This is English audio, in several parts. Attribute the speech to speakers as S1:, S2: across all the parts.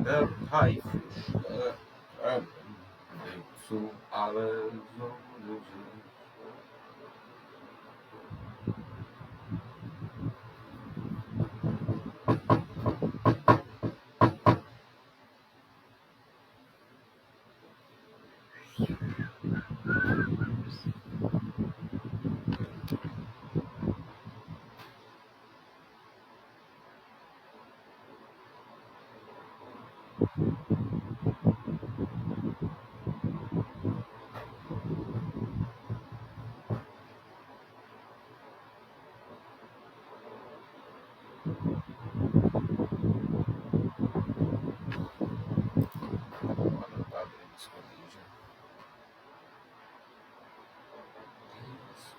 S1: Der Haifisch, zu allen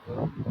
S1: Sonnen.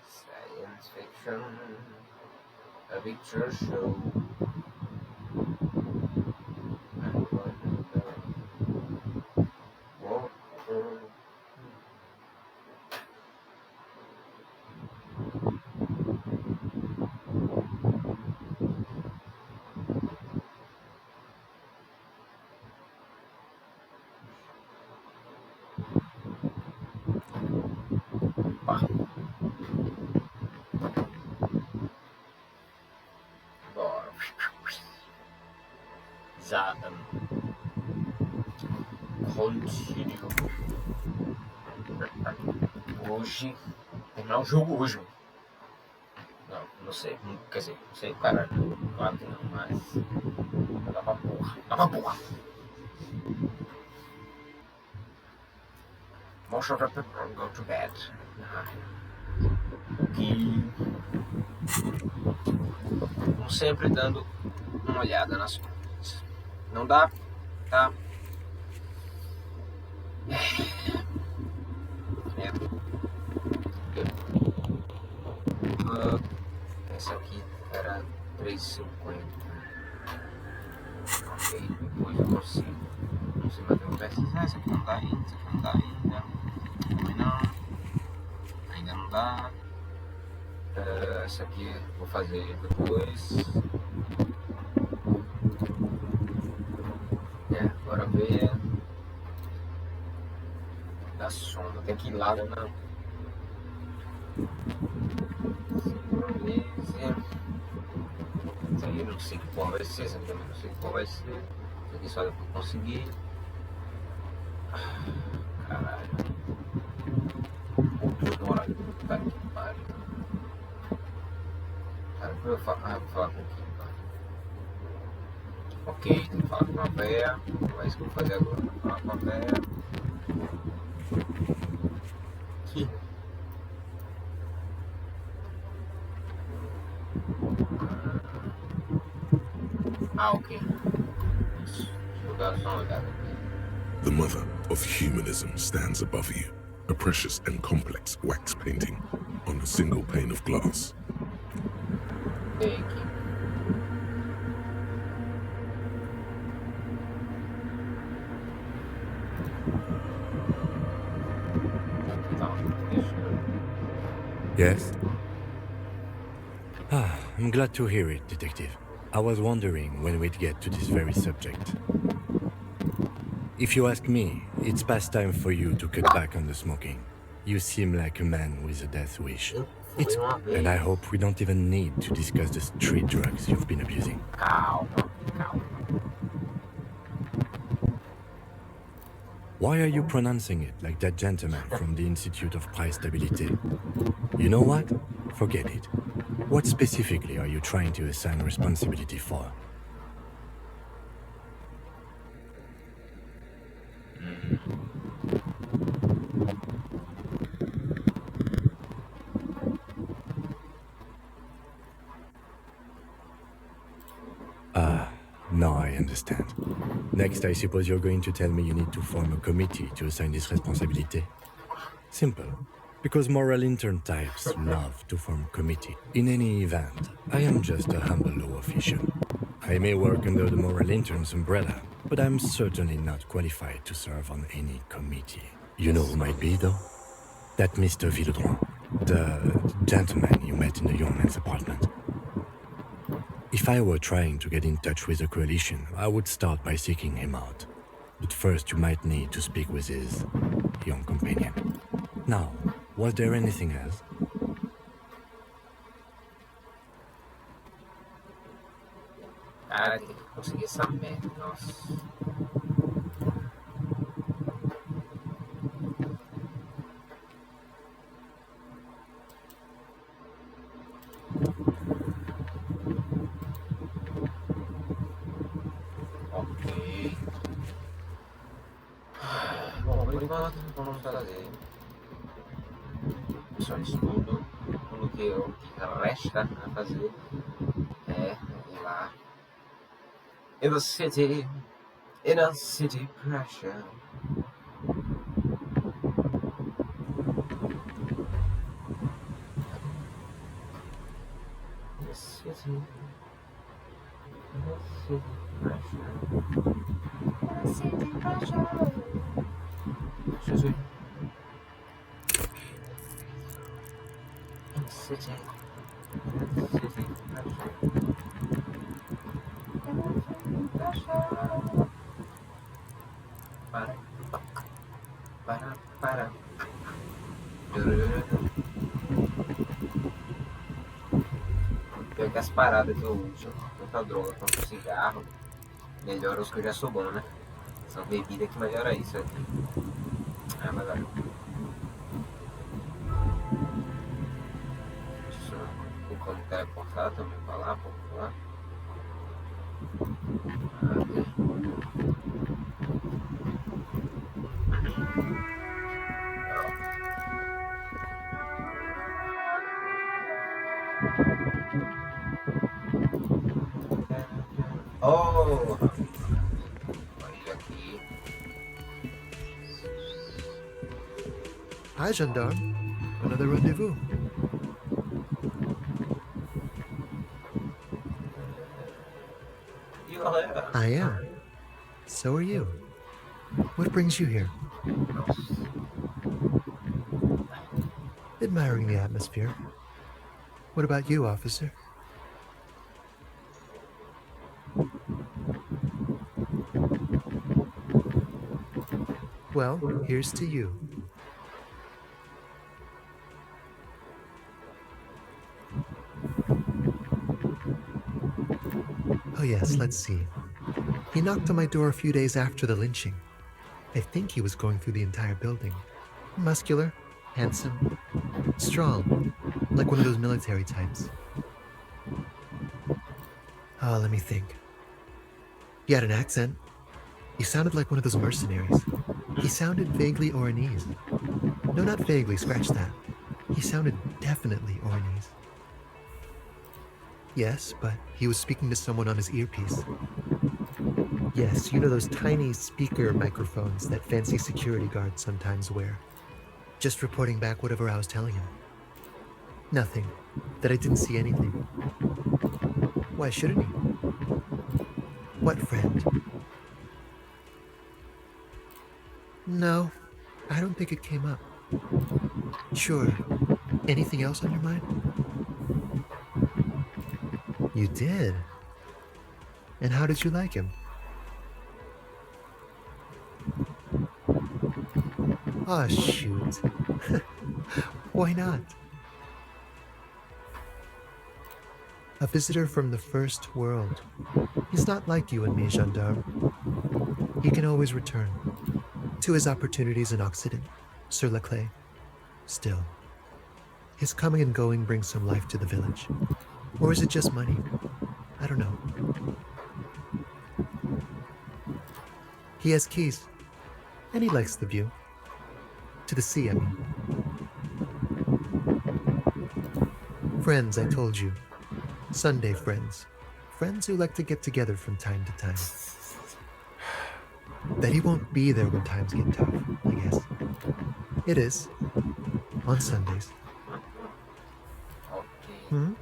S1: Science fiction, a picture show. Continue. Hoje. Terminar o jogo hoje. Não sei. Quer dizer, não sei, cara. Claro que não, mas. Dá pra porra. Dá pra porra. Most of the people go to bed. E. Como sempre, dando uma olhada nas coisas. Não dá? Tá? Essa aqui era 3,50. Ok, depois eu consigo. Não sei mais o preço. Essa aqui não dá ainda, essa aqui não dá ainda. Também não. Ainda não dá. Essa aqui eu vou fazer depois. Bora ver. Da sombra. Tem que ir lá, né? Isso aí eu não sei que porra vai ser, essa aqui eu não sei que porra vai ser. Isso aqui só dá pra conseguir. Caralho. Puta hora. Tá que pariu. Cara, vou falar com quem, tá? Ok, tem que falar com a véia. É isso que eu vou fazer agora. Falar com a véia. Aqui. Ok. Vou dar só uma olhada aqui.
S2: The mother of humanism stands above you, a precious and complex wax painting on a single pane of glass.
S1: Tem aqui.
S3: Yes? I'm glad to hear it, Detective. I was wondering when we'd get to this very subject. If you ask me, it's past time for you to cut back on the smoking. You seem like a man with a death wish. And I hope we don't even need to discuss the street drugs you've been abusing.
S1: Calma.
S3: Why are you pronouncing it like that gentleman from the Institute of Price Stabilité? You know what? Forget it. What specifically are you trying to assign responsibility for? Now I understand. Next, I suppose you're going to tell me you need to form a committee to assign this responsibility? Simple. Because moral intern types love to form committee. In any event, I am just a humble law official. I may work under the moral intern's umbrella, but I'm certainly not qualified to serve on any committee. You know who might be, though? That Mr. Villodron, the gentleman you met in the young man's apartment. If I were trying to get in touch with the coalition, I would start by seeking him out. But first you might need to speak with his young companion. Now, was there anything else?
S1: Cara, tem que conseguir essa merda, nossa. Ok. Bom, por enquanto vamos fazer só isso tudo. O que resta a fazer é ir lá. In a city pressure. In a city pressure. Jesus. In a city pressure. Para. Pior que as paradas que eu uso, tanta droga quanto cigarro, melhora os que eu já sou bom, né? São bebidas que melhora isso aqui. Ah, mas olha. Deixa eu ver como teleportar também pra lá, pra lá. Oh! Olha aqui.
S4: Hi, gendarme. Another rendezvous.
S1: Galera.
S4: I am. So are you. What brings you here? Admiring the atmosphere. What about you, officer? Well, here's to you. Oh yes, let's see. He knocked on my door a few days after the lynching. I think he was going through the entire building. Muscular, handsome, strong, like one of those military types. Oh, let me think. He had an accent. He sounded like one of those mercenaries. He sounded vaguely Oranese. No, not vaguely, scratch that. He sounded definitely Oranese. Yes, but he was speaking to someone on his earpiece. Yes, you know those tiny speaker microphones that fancy security guards sometimes wear. Just reporting back whatever I was telling him. Nothing. That I didn't see anything. Why shouldn't he? What friend? No, I don't think it came up. Sure. Anything else on your mind? You did? And how did you like him? Oh, shoot. Why not? A visitor from the first world. He's not like you and me, gendarme. He can always return. to his opportunities in Occident, Sir Leclerc. Still, his coming and going brings some life to the village. Or is it just money? I don't know. He has keys, and he likes the view. To the sea, I mean. Friends, I told you. Sunday friends. Friends who like to get together from time to time. That he won't be there when times get tough, I guess. It is. On Sundays.
S1: Okay.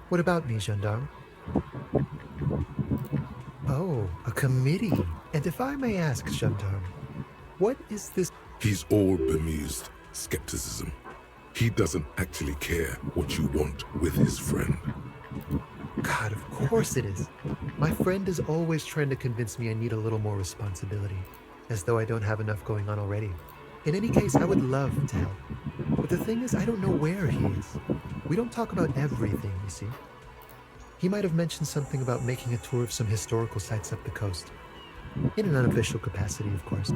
S4: What about me, gendarme? Oh, a committee. And if I may ask, gendarme, what is this?
S2: He's all bemused skepticism. He doesn't actually care what you want with his friend.
S4: God, of course it is. My friend is always trying to convince me I need a little more responsibility, as though I don't have enough going on already. In any case, I would love to help. But the thing is, I don't know where he is. We don't talk about everything, you see. He might have mentioned something about making a tour of some historical sites up the coast. In an unofficial capacity, of course.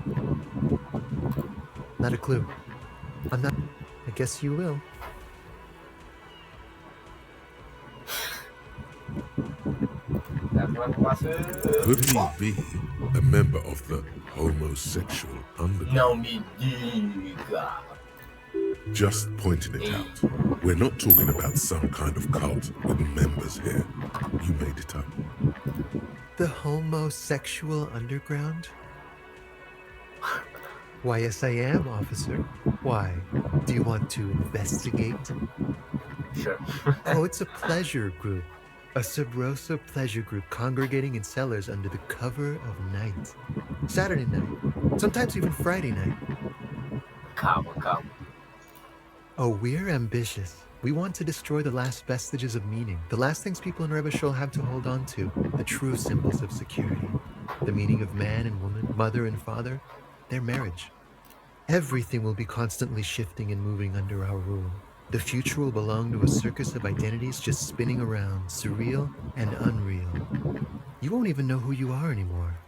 S4: Not a clue. I'm not... I guess you will.
S2: Could he be a member of the homosexual underground?
S1: Não me diga.
S2: Just pointing it out. We're not talking about some kind of cult with members here. You made it up.
S4: The homosexual underground? Why, yes, I am, officer. Why? Do you want to investigate?
S1: Sure.
S4: Oh, it's a pleasure group. A Sub Rosa pleasure group congregating in cellars under the cover of night. Saturday night. Sometimes even Friday night.
S1: Calma.
S4: Oh, we're ambitious. We want to destroy the last vestiges of meaning, the last things people in Rebishol have to hold on to, the true symbols of security, the meaning of man and woman, mother and father, their marriage. Everything will be constantly shifting and moving under our rule. The future will belong to a circus of identities just spinning around, surreal and unreal. You won't even know who you are anymore.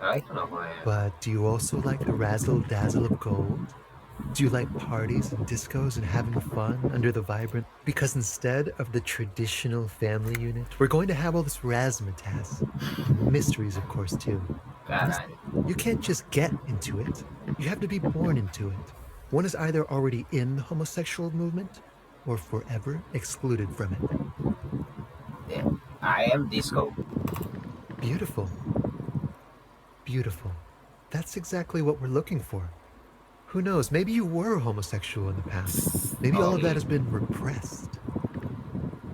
S1: Ai, que não é.
S4: But do you also like the razzle-dazzle of gold? Do you like parties and discos and having fun under the vibrant? Because instead of the traditional family unit, we're going to have all this razzmatazz. Mysteries, of course, too.
S1: Caralho.
S4: You can't just get into it. You have to be born into it. One is either already in the homosexual movement or forever excluded from it.
S1: Yeah. I am disco.
S4: Beautiful. Beautiful. That's exactly what we're looking for. Who knows? Maybe you were homosexual in the past. Maybe all of that has been repressed.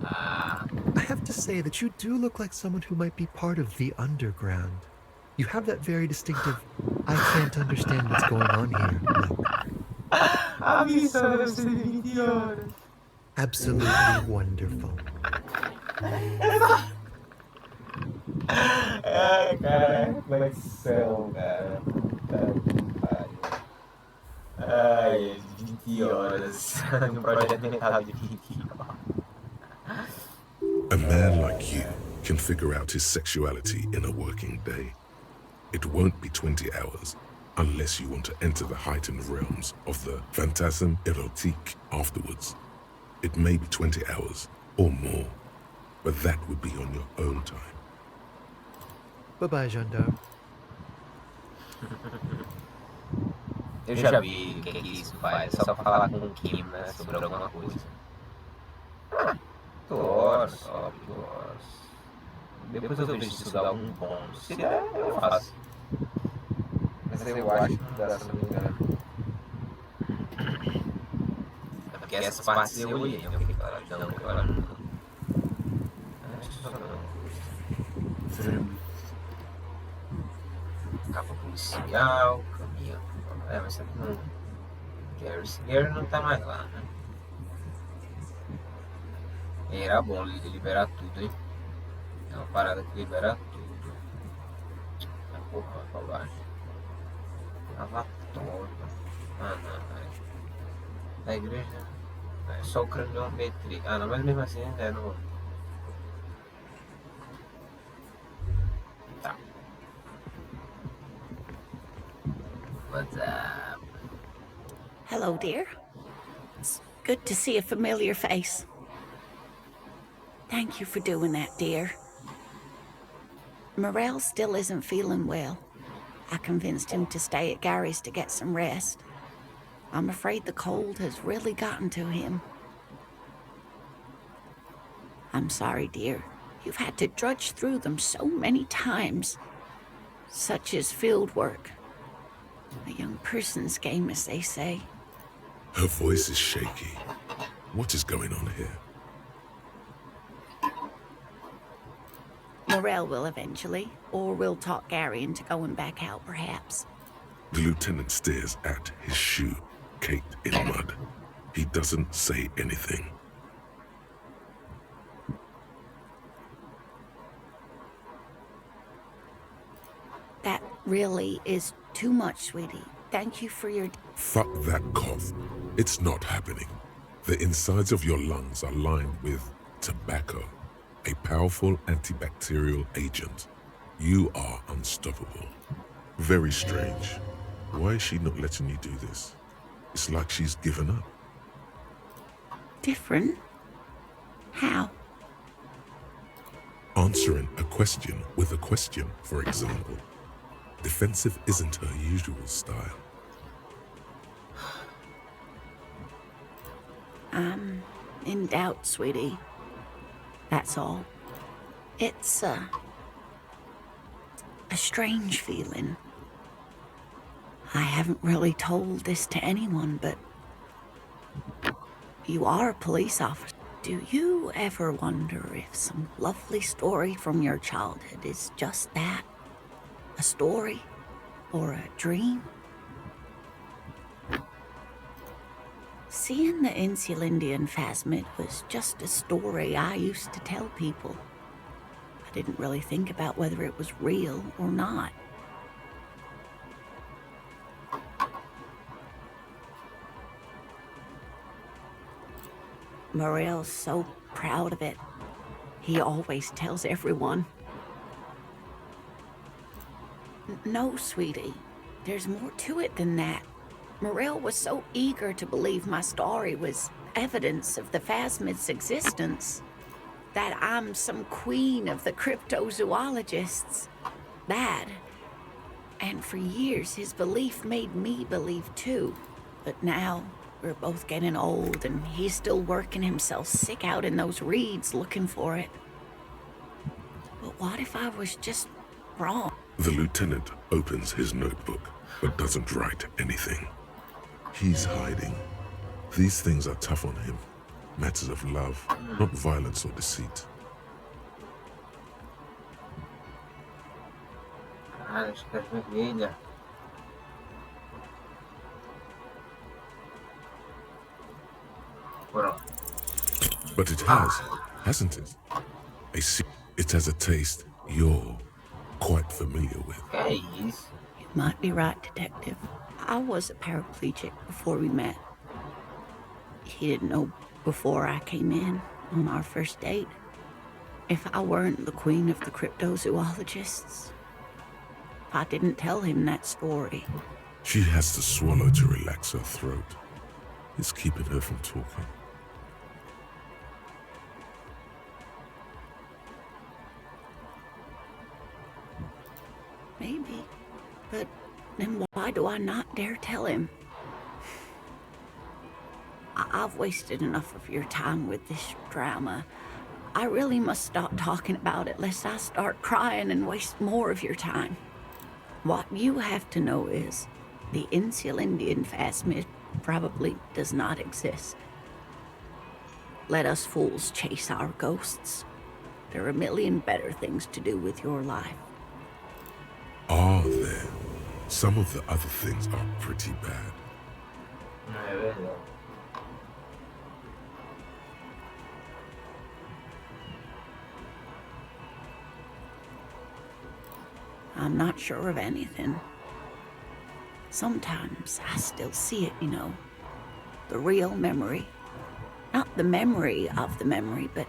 S4: I have to say that you do look like someone who might be part of the underground. You have that very distinctive, I can't understand what's going on here look.
S1: A missão deve ser de 20 horas.
S4: Absolutely wonderful.
S1: Ai, cara, flexão, cara. Puta que pariu. Ai, 20 horas. No projeto mental de 20 horas.
S2: A man like you can figure out his sexuality in a working day. It won't be 20 hours unless you want to enter the heightened realms of the phantasme erotique afterwards. It may be 20 hours or more, but that would be on your own time.
S4: Bye-bye, gendarme.
S1: Eu já vi o que isso faz. É só falar com o Kim, né, sobre alguma coisa. Torço. Depois eu vejo se isso dá um bônus. Se der, eu faço. Mas eu acho que não dá, se não me engano. É porque essas partes eu olhei, eu fiquei claro, não, agora não. Acho que só não. Capa policial, caminhão. É, mas sempre não. Gary não tá mais lá, né? Era bom liberar tudo, hein? É uma parada que libera tudo. A porra vai pra baixo. Lavatório. Não. Da igreja. É só o craniometria. Não, mas mesmo assim ainda é no. Tá. up?
S5: Hello, dear. It's good to see a familiar face. Thank you for doing that, dear. Morel still isn't feeling well. I convinced him to stay at Gary's to get some rest. I'm afraid the cold has really gotten to him. I'm sorry, dear. You've had to drudge through them so many times. Such is field work. A young person's game, as they say.
S2: Her voice is shaky. What is going on here?
S5: Morel will eventually, or we'll talk Gary into going back out, perhaps.
S2: The lieutenant stares at his shoe, caked in mud. He doesn't say anything.
S5: That really is too much, sweetie. Thank you for your...
S2: Fuck that cough. It's not happening. The insides of your lungs are lined with tobacco, a powerful antibacterial agent. You are unstoppable. Very strange. Why is she not letting you do this? It's like she's given up.
S5: Different? How?
S2: Answering a question with a question, for example. Defensive isn't her usual style.
S5: I'm in doubt, sweetie. That's all. It's a strange feeling. I haven't really told this to anyone, but you are a police officer. Do you ever wonder if some lovely story from your childhood is just that? A story? Or a dream? Seeing the Insulindian phasmid was just a story I used to tell people. I didn't really think about whether it was real or not. Morel's so proud of it. He always tells everyone. No, sweetie. There's more to it than that. Morel was so eager to believe my story was evidence of the phasmid's existence, that I'm some queen of the cryptozoologists. That. And for years, his belief made me believe too. But now, we're both getting old, and he's still working himself sick out in those reeds looking for it. But what if I was just wrong?
S2: The lieutenant opens his notebook, but doesn't write anything. He's hiding. These things are tough on him. Matters of love, not violence or deceit.
S1: Caralho, acho que é vermelha. Pronto.
S2: But it has, hasn't it? It has a taste you're quite familiar with.
S1: Que é isso?
S5: You might be right, Detective. I was a paraplegic before we met. He didn't know before I came in on our first date. If I weren't the queen of the cryptozoologists, if I didn't tell him that story.
S2: She has to swallow to relax her throat. It's keeping her from talking.
S5: Maybe. But then why do I not dare tell him? I've wasted enough of your time with this drama. I really must stop talking about it lest I start crying and waste more of your time. What you have to know is the Insulindian phasmid probably does not exist. Let us fools chase our ghosts. There are a million better things to do with your life.
S2: Are there? Some of the other things are pretty bad.
S1: Não é verdade.
S5: I'm not sure of anything. Sometimes I still see it, you know. The real memory. Not the memory of the memory, but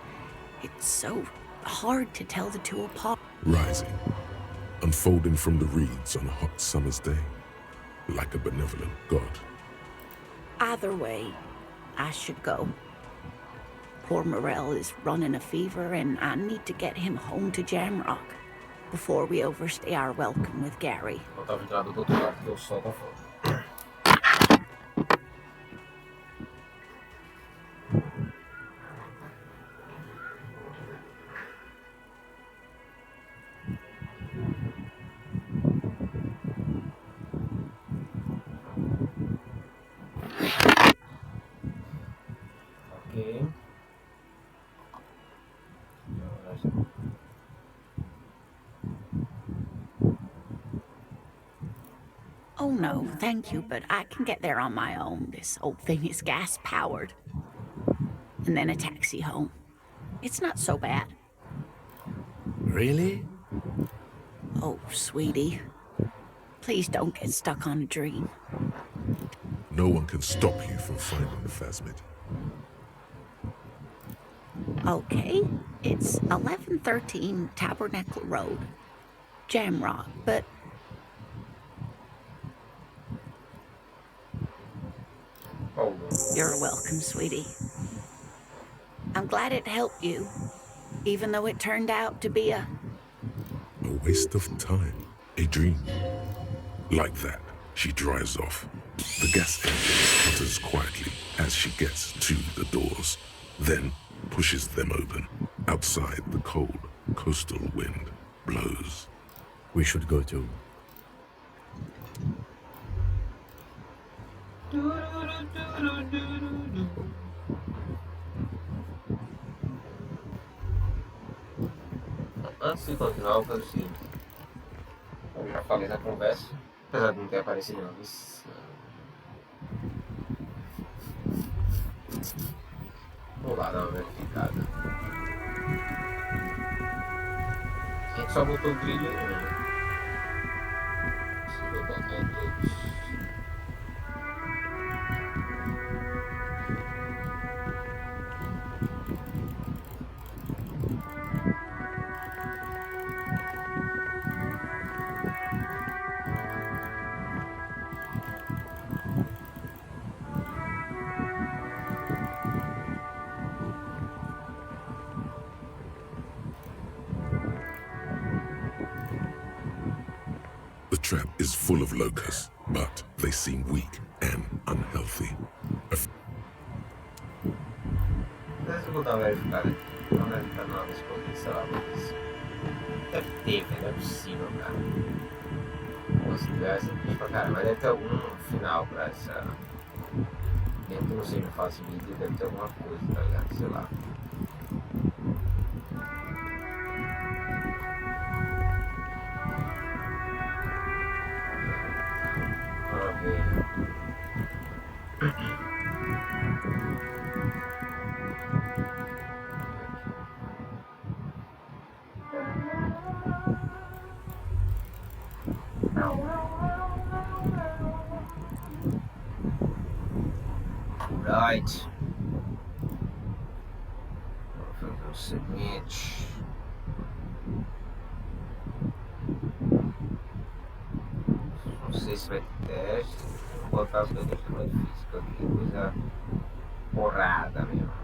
S5: it's so hard to tell the two apart.
S2: Rising, unfolding from the reeds on a hot summer's day. like a benevolent god.
S5: Either way, I should go. Poor Morel is running a fever, and I need to get him home to Jamrock before we overstay our welcome with Gary.
S1: Eu tava virado do outro lado que o sol tá fora. Ok.
S5: Oh no, thank you, but I can get there on my own. This old thing is gas-powered. And then a taxi home. It's not so bad.
S3: Really?
S5: Oh, sweetie. Please don't get stuck on a dream.
S2: No one can stop you from finding the Phasmid.
S5: Okay, it's 1113 Tabernacle Road. Jamrock, but...
S1: Oh,
S5: You're welcome, sweetie. I'm glad it helped you, even though it turned out to be a...
S2: A waste of time. A dream. Like that, she drives off. The gas engine sputters quietly as she gets to the doors, then pushes them open. Outside, the cold, coastal wind blows.
S3: We should go too.
S1: Antes de continuar, eu vou fazer o seguinte. Eu já falei na conversa, apesar de não ter aparecido não. Vou lá dar uma verificada. A gente só botou o brilho em um. Se eu botar em todos.
S2: The trap is full of locusts, but they seem weak and unhealthy.
S1: Mas eu vou dar uma verificada aqui. Dar uma verificada numa vez por sei lá, mas... Deve ter, velho, não é possível, cara. Pô, se tiver, assim, bicho pra caramba. Mas deve ter algum final pra essa... Mesmo que não seja fácil de vídeo, deve ter alguma coisa, tá ligado? Sei lá. Vamos ver. Right. Vamos fazer o seguinte. Não sei se vai ter teste. Vou botar as coisas de mais física aqui. Coisa porrada mesmo.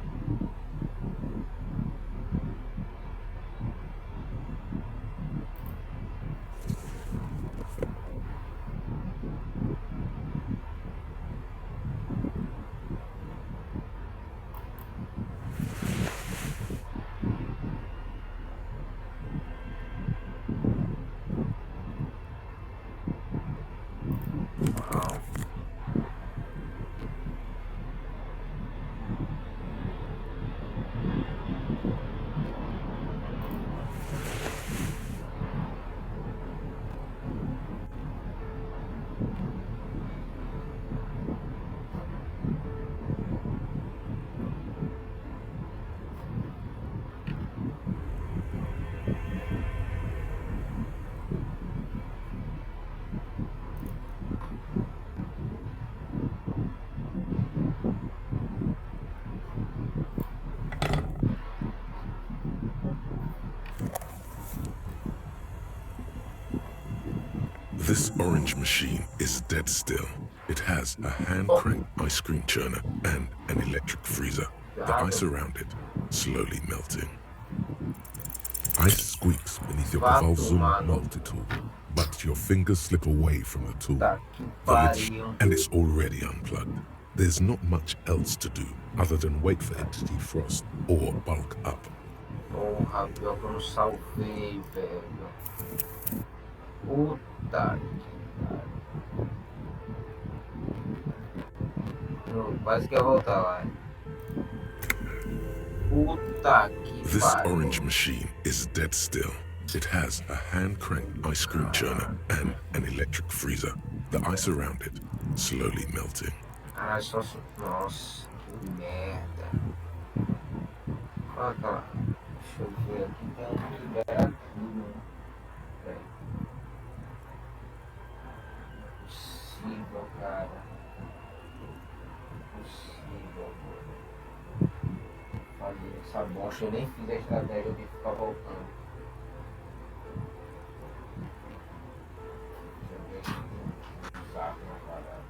S2: This orange machine is dead still. It has a hand-crank ice cream churner and an electric freezer. The ice around it slowly melting. Ice squeaks beneath your
S1: Fato,
S2: Zoom
S1: mano.
S2: multi-tool, but your fingers slip away from the tool.
S1: Tá que
S2: The lid
S1: pariu.
S2: and it's already unplugged. There's not much else to do other than wait for it to defrost or bulk up.
S1: Porra, pior que eu não salvei, velho. Puta que pariu. Não, quase que ia voltar lá. Puta que
S2: This
S1: pariu.
S2: orange machine is dead still. It has a hand-cranked ice cream churner and an electric freezer. The ice around it slowly melting.
S1: Caralho, só... Nossa, que merda. Olha aquela... Deixa eu ver aqui. Tem um libera tudo. Peraí. Impossível, cara. Impossível. Fazer essa bosta. Eu nem fiz a estratégia de ficar voltando. Deixa eu ver aqui. Um saco na parada.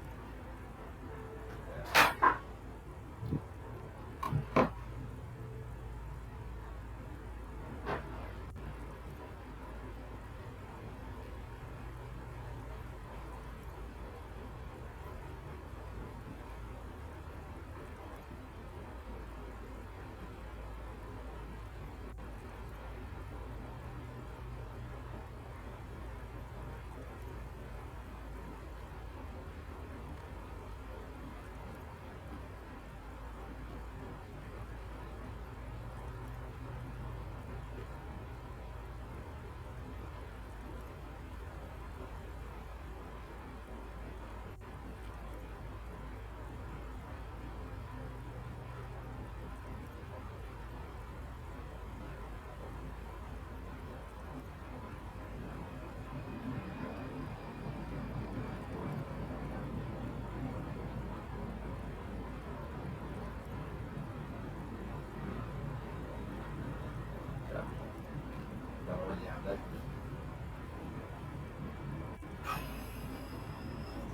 S1: Dá uma olhada aqui.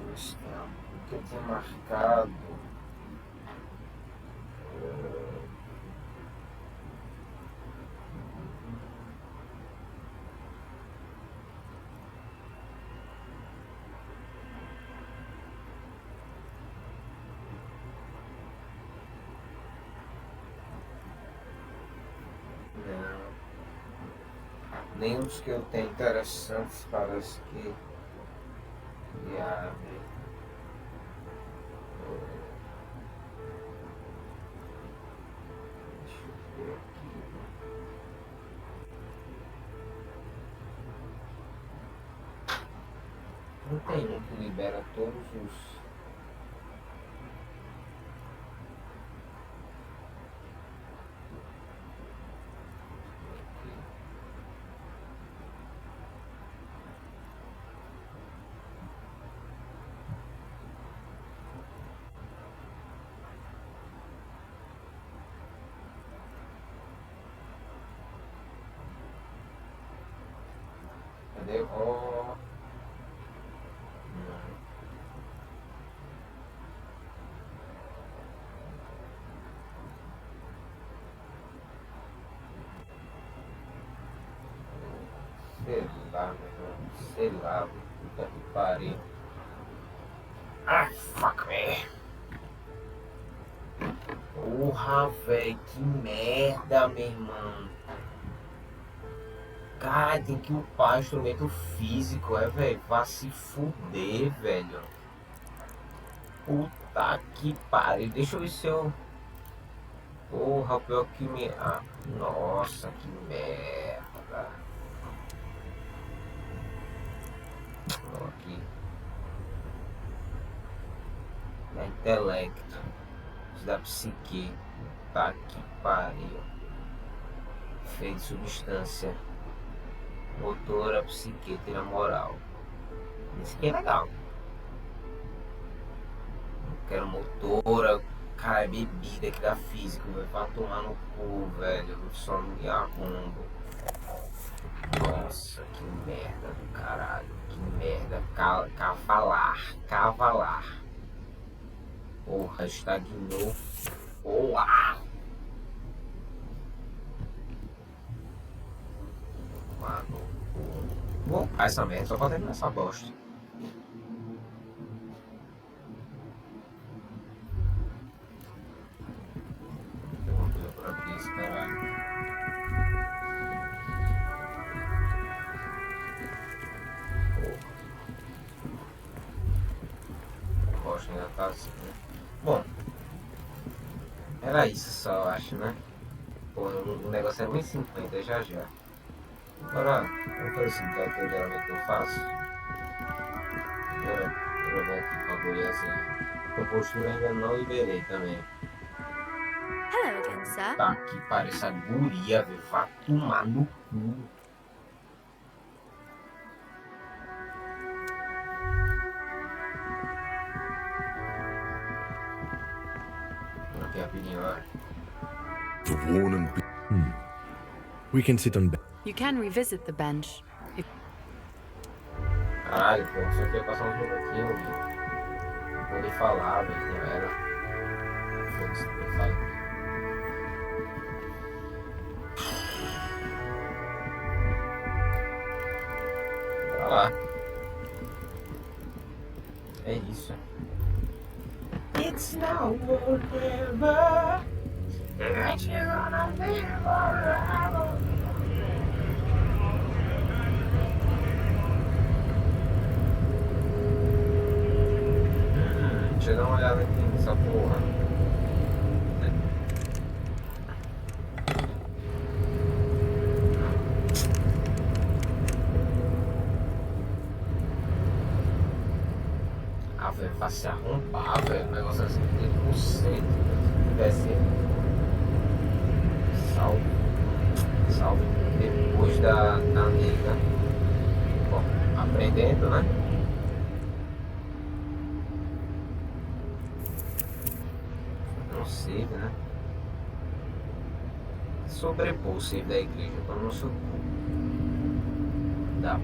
S1: O que eu tinha marcado? Não. Nenhum dos que eu tenho interessantes parece que abre. Deixa eu ver aqui. Não tem um que libera todos os. Cadê? Oh. Não. Sei lá, meu irmão. Sei lá, puta que pariu. Ah, fuck me. Porra, velho, que merda, meu irmão. Cara, tem que upar instrumento físico, velho. Vá se fuder, velho. Puta que pariu. Deixa eu ver se eu... Porra, pior que me... Ah, nossa, que merda. Ó, aqui. Da intelecto. Da psique. Tá que pariu. Feito substância. Motora, psique, tem na moral. Isso aqui é legal. Não quero motora. Cara, é bebida que dá físico, velho. Vai tomar no cu, velho. Eu só me arrumo. Nossa, que merda do caralho. Que Que merda. Cavalar. Porra, estagnou. Boa! Mano. Vou upar essa merda, só pra terminar essa bosta. Tem uma coisa por aqui, esse caralho. A bosta ainda tá assim, né? Bom. Era isso só, eu acho, né? Pô, o negócio é 1,50 já. Agora, uma coisa assim que geralmente eu faço. Eu vou aqui com a guriazinha. Compostura ainda não liberei também.
S6: Hello again, sir.
S1: Tá que pariu, essa guria, velho. Vai tomar no cu. Aqui rapidinho, olha.
S2: The worn and
S3: We can sit on.
S6: You can revisit the bench.
S1: Caralho, pô, só queria passar uns minutinhos, velho. Não nem falar, velho, não era. Foda-se, não falo. Pra lá. É isso. It's now or never. It's gonna be forever. Deixa eu dar uma olhada aqui nessa porra. Ah, velho, vai se arrombar, velho. O negócio assim, 30%. Se tivesse salvo depois da nega. Bom, aprendendo, né? Não save, né? Sobrepor o save da igreja para o nosso cu. Dá.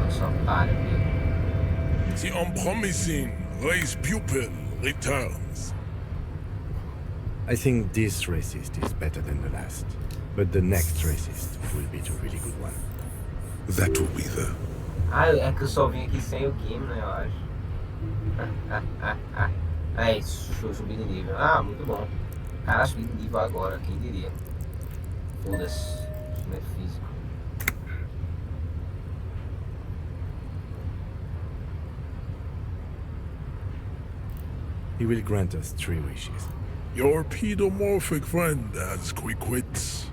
S1: Nosso otário aqui.
S7: The unpromising race pupil returns.
S3: I think this racist is better than the last, but the next racist will be the really good one.
S2: that will be the
S1: Ah, é que eu só vim aqui sem o Kim, né, eu acho. É isso, show, subir de nível. Ah, muito bom. Cara, subir de nível agora, quem diria? Foda-se, isso não é físico.
S3: He will grant us 3 wishes.
S7: Your pedomorphic friend has quick wits,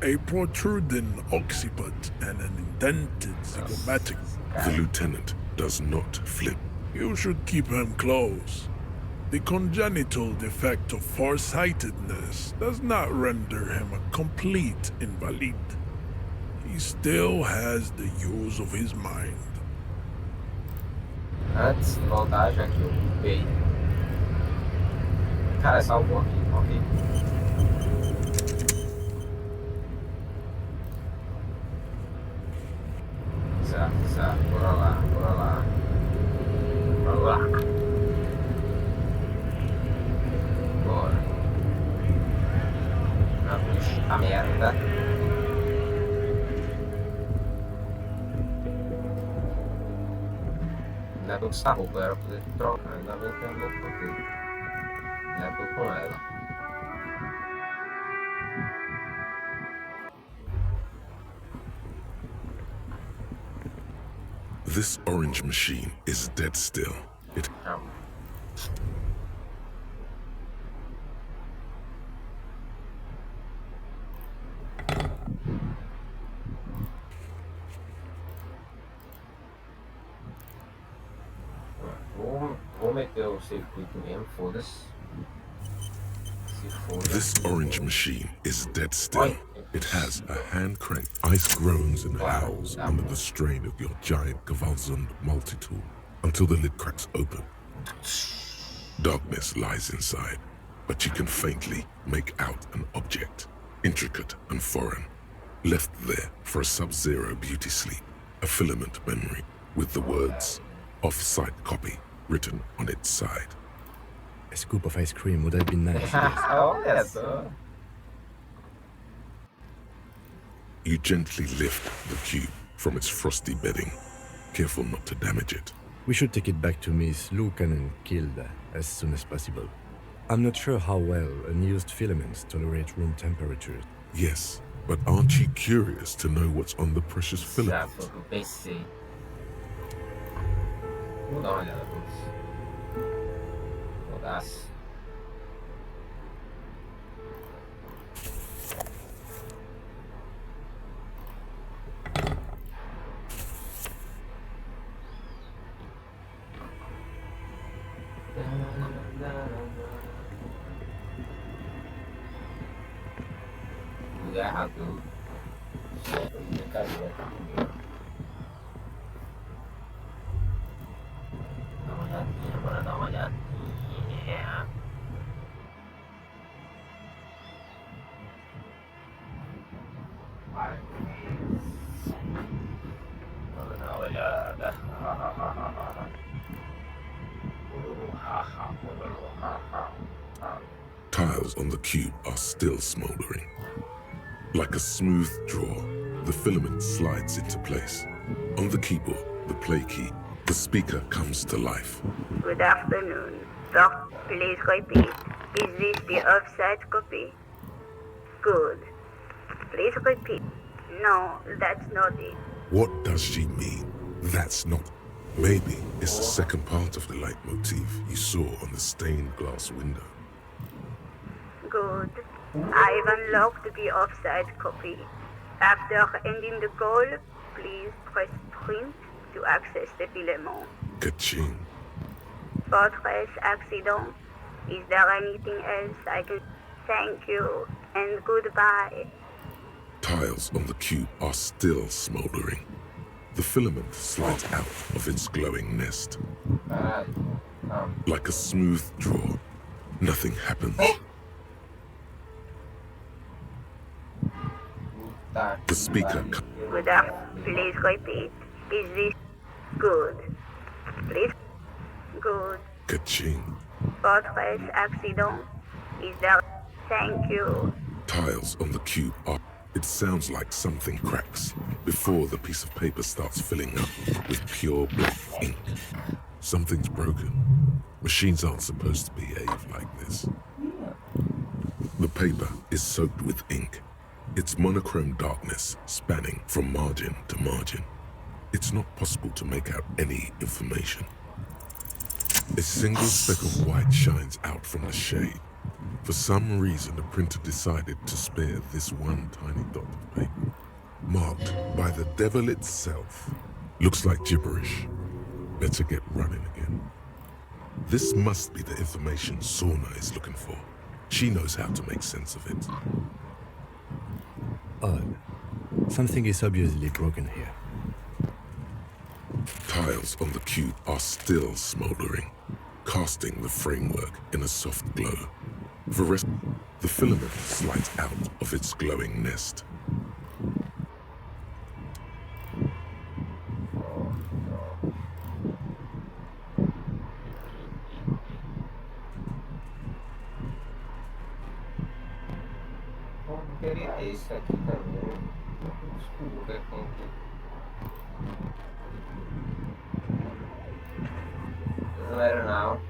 S7: a protruding occiput, and an indented zygomatic.
S2: the lieutenant does not flip.
S7: You should keep him close. The congenital defect of farsightedness does not render him a complete invalid. He still has the use of his mind.
S1: Antes de voltar, já que eu ocupei. Cara, salvou aqui, ok. Exato, bora lá. Bora. Ah, puxa, a merda. Ainda bem que essa roupa era pra poder trocar, ainda bem que eu não troquei. Já tô com ela.
S2: This orange machine is dead still. It
S1: Calma. Vou meter o circuito mesmo, foda-se. Se foda.
S2: This orange machine is dead still. It has a hand crank. Ice groans and howls under the strain of your giant Gewaltsund multi-tool until the lid cracks open. Darkness lies inside. but you can faintly make out an object, intricate and foreign, left there for a sub-zero beauty sleep, a filament memory with the words "off-site copy" written on its side.
S3: A scoop of ice cream would have been nice.
S1: Olha só.
S2: You gently lift the cube from its frosty bedding, careful not to damage it.
S3: We should take it back to Miss Lukanen Kilda as soon as possible. I'm not sure how well unused filaments tolerate room temperatures.
S2: Yes, but aren't you curious to know what's on the precious
S1: Já
S2: filament?
S1: foi pro PC. Vou dar uma olhada pra isso. Foda-se. Lugar errado. Cadê? Dá uma olhadinha, bora dar uma olhadinha. Bora dar uma olhada.
S2: Tiles on the cube are still smoldering. Like a smooth draw, the filament slides into place. On the keyboard, the play key, the speaker comes to life.
S8: Good afternoon. Doc, please repeat. Is this the offside copy? Good. Please repeat. No, that's not it.
S2: What does she mean? That's not. Maybe it's the second part of the leitmotif you saw on the stained glass window.
S8: Good. I've unlocked the offside copy. After ending the call, please press print to access the filament.
S2: Ka-ching.
S8: Fortress accident. Is there anything else I can... Thank you, and goodbye.
S2: Tiles on the cube are still smoldering. The filament slides out of its glowing nest. Like a smooth draw, nothing happens. The speaker
S8: Good afternoon. Please repeat. Is this good? Please. Good.
S2: Ka-ching.
S8: Fortress accident. Is there... Thank you.
S2: Tiles on the cube are... It sounds like something cracks before the piece of paper starts filling up with pure black ink. Something's broken. Machines aren't supposed to behave like this. The paper is soaked with ink. Its monochrome darkness spanning from margin to margin. It's not possible to make out any information. A single speck of white shines out from the shade. For some reason, the printer decided to spare this one tiny dot of paper. Marked by the devil itself. Looks like gibberish. Better get running again. This must be the information Sorna is looking for. She knows how to make sense of it.
S3: Odd. Something is obviously broken here.
S2: Tiles on the cube are still smoldering, casting the framework in a soft glow. The filament slides out of its glowing nest.
S1: Queria esse aqui também. Escuro que tem aqui. Não era não.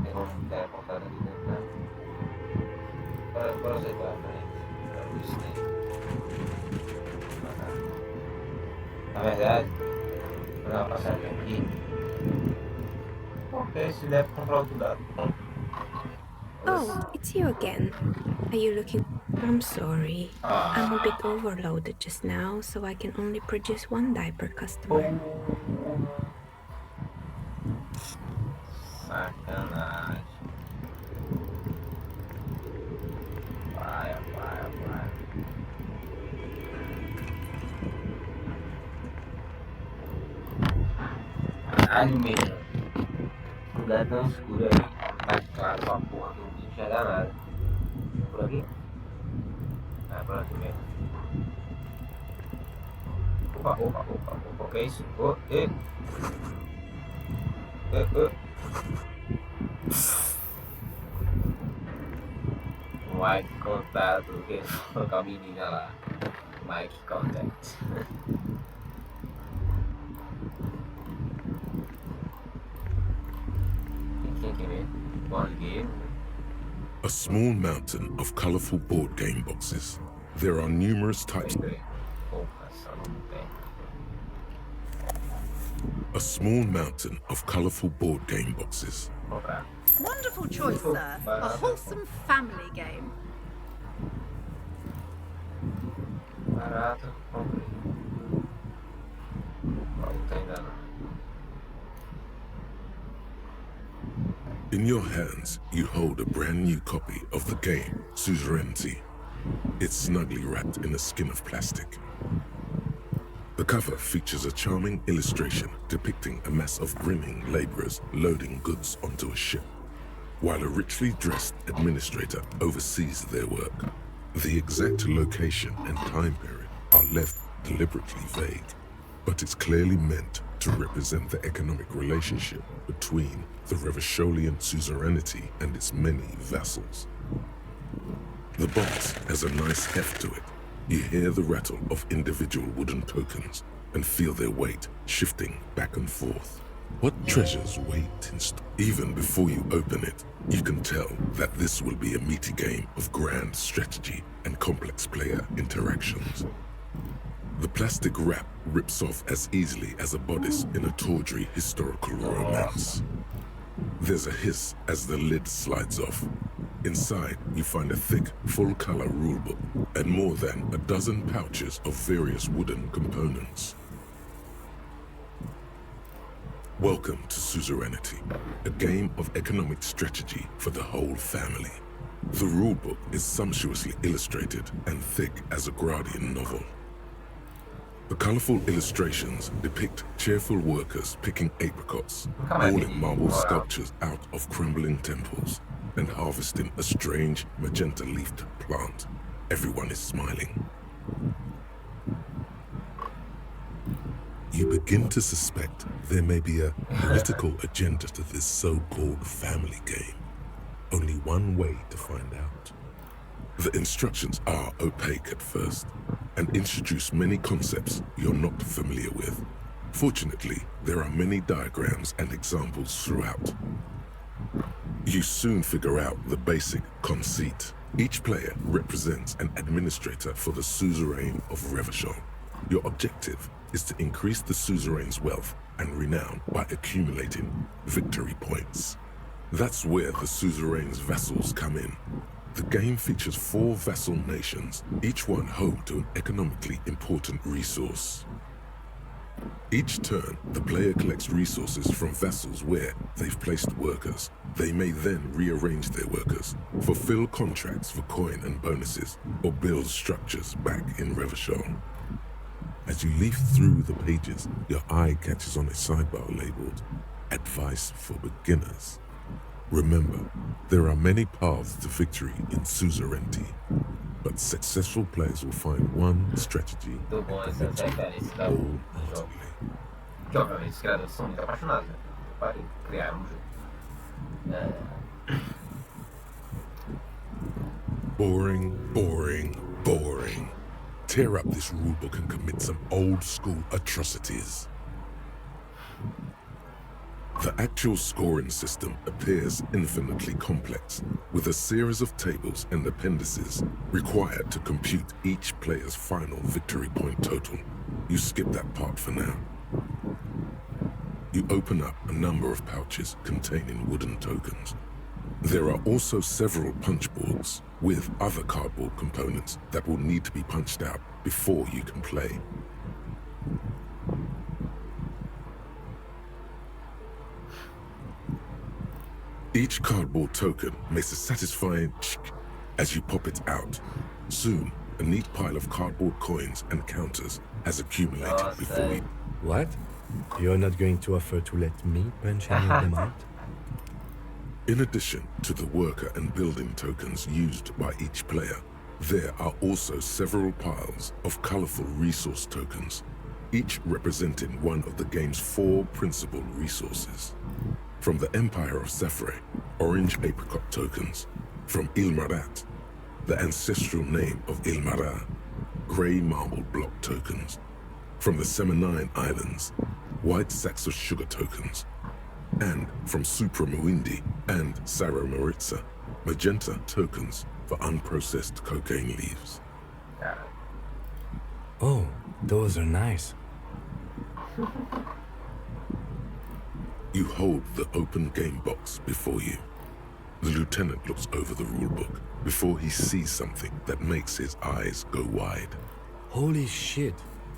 S1: Tem como ter apontado aqui dentro, né? Para ajeitar, né? Para isso aí. Na verdade, vou dar uma passadinha aqui. Ok, se deve comprar outro dado.
S9: Oh, it's you again. Are you looking? I'm sorry. I'm a bit overloaded just now, so I can only produce one dye per customer.
S1: Sacanagem. Vai. Caralho, mesmo. O lugar tão escuro aí. Cara, só porra, não enxergar nada. Por aqui? Ah, por aqui mesmo. Opa, que é isso? Oh, Mic contato, che cammini là. Mic contact. One game.
S2: A small mountain of colorful board game boxes. There are numerous types. A small mountain of colorful board game boxes.
S1: Okay.
S10: Wonderful choice, sir. A wholesome family game.
S1: Barato, comprei. Não tem nada.
S2: In your hands, you hold a brand new copy of the game, Suzerainty. It's snugly wrapped in a skin of plastic. The cover features a charming illustration depicting a mass of grinning laborers loading goods onto a ship, while a richly dressed administrator oversees their work. The exact location and time period are left deliberately vague, but it's clearly meant to represent the economic relationship between the Revacholian suzerainty and its many vassals. The box has a nice heft to it. You hear the rattle of individual wooden tokens and feel their weight shifting back and forth. What treasures wait in store? Even before you open it, you can tell that this will be a meaty game of grand strategy and complex player interactions. The plastic wrap rips off as easily as a bodice in a tawdry historical romance. There's a hiss as the lid slides off. Inside, you find a thick, full-color rulebook and more than a dozen pouches of various wooden components. Welcome to Suzerainty, a game of economic strategy for the whole family. The rulebook is sumptuously illustrated and thick as a Gradian novel. The colorful illustrations depict cheerful workers picking apricots, hauling marble sculptures out of crumbling temples, and harvesting a strange magenta-leafed plant. Everyone is smiling. You begin to suspect there may be a political agenda to this so-called family game. Only one way to find out. The instructions are opaque at first and introduce many concepts you're not familiar with. Fortunately, there are many diagrams and examples throughout. You soon figure out the basic conceit. Each player represents an administrator for the suzerain of Revachol. Your objective is to increase the suzerain's wealth and renown by accumulating victory points. That's where the suzerain's vassals come in. The game features 4 vassal nations, each one home to an economically important resource. Each turn, the player collects resources from vassals where they've placed workers. They may then rearrange their workers, fulfill contracts for coin and bonuses, or build structures back in Revachol. As you leaf through the pages, your eye catches on a sidebar labeled Advice for Beginners. Remember, there are many paths to victory in Suzerainty, but successful players will find one strategy that commits you wholeheartedly.
S1: Que obviamente os criadores são muito apaixonados, né? Para criar um jogo.
S2: Boring, boring, boring. Tear up this rulebook and commit some old-school atrocities. The actual scoring system appears infinitely complex, with a series of tables and appendices required to compute each player's final victory point total. You skip that part for now. You open up a number of pouches containing wooden tokens. There are also several punch boards with other cardboard components that will need to be punched out before you can play. Each cardboard token makes a satisfying chick as you pop it out. Soon, a neat pile of cardboard coins and counters has accumulated before you.
S3: What? You're not going to offer to let me punch any of them out?
S2: In addition to the worker and building tokens used by each player, there are also several piles of colorful resource tokens, each representing one of the game's 4 principal resources. From the Empire of Safre, orange apricot tokens. From Ilmarat, the ancestral name of Ilmara, gray marble block tokens. From the Seminine Islands, white sacks of sugar tokens. And from Supra Muindi and Sarah Maritza, magenta tokens for unprocessed cocaine leaves.
S3: Oh, those are nice.
S2: You hold the open game box before you. The lieutenant looks over the rulebook before he sees something that makes his eyes go wide.
S3: Holy shit.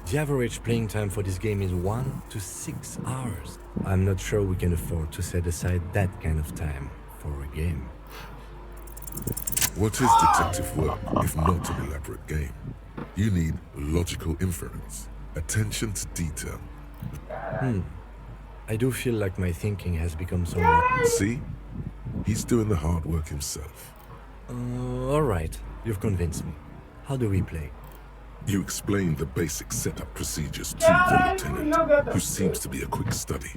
S3: The average playing time for this game is 1 to 6 hours. I'm not sure we can afford to set aside that kind of time for a game.
S2: What is detective work if not an elaborate game? You need logical inference, attention to detail.
S3: I do feel like my thinking has become somewhat...
S2: See? He's doing the hard work himself.
S3: Alright, you've convinced me. How do we play?
S2: You explain the basic setup procedures to the lieutenant, who seems to be a quick study.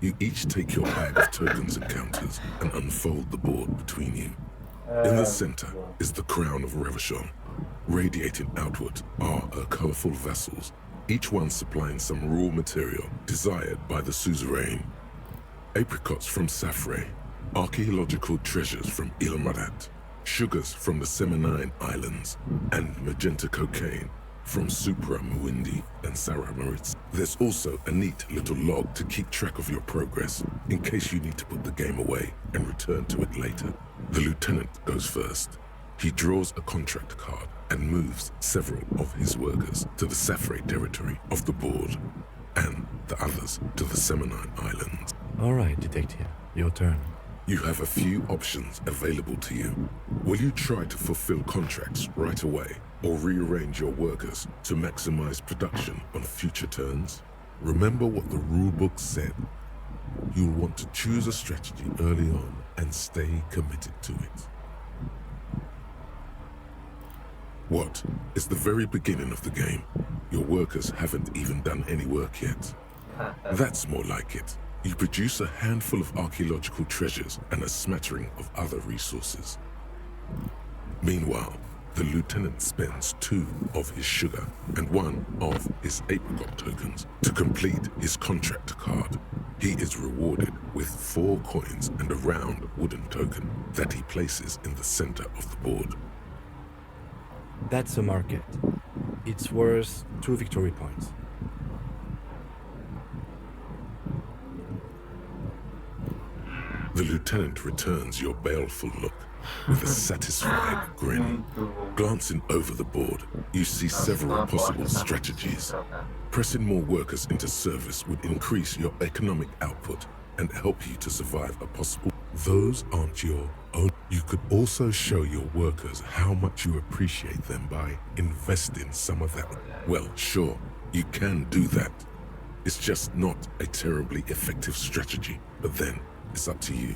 S2: You each take your bag of tokens and counters and unfold the board between you. In the center is the crown of Revachon. Radiating outward are her colorful vessels, each one supplying some raw material desired by the suzerain. Apricots from Safre, archaeological treasures from Ilmarat, sugars from the Seminine Islands, and magenta cocaine from Supra Muindi and Sarah Maritz. There's also a neat little log to keep track of your progress in case you need to put the game away and return to it later. The lieutenant goes first. He draws a contract card and moves several of his workers to the Safre territory of the board, and the others to the Seminine Islands.
S3: Alright, detective, your turn.
S2: You have a few options available to you. Will you try to fulfill contracts right away, or rearrange your workers to maximize production on future turns? Remember what the rulebook said. You'll want to choose a strategy early on and stay committed to it. What? It's the very beginning of the game. Your workers haven't even done any work yet. That's more like it. You produce a handful of archaeological treasures and a smattering of other resources. Meanwhile, the lieutenant spends 2 of his sugar and 1 of his apricot tokens to complete his contract card. He is rewarded with 4 coins and a round wooden token that he places in the center of the board.
S3: That's a market. It's worth 2 victory points.
S2: The lieutenant returns your baleful look with a satisfied grin. Glancing over the board, you see several possible strategies. Pressing more workers into service would increase your economic output and help you to survive a possible... Those aren't your own. You could also show your workers how much you appreciate them by investing some of that. Well, sure, you can do that. It's just not a terribly effective strategy, but then it's up to you.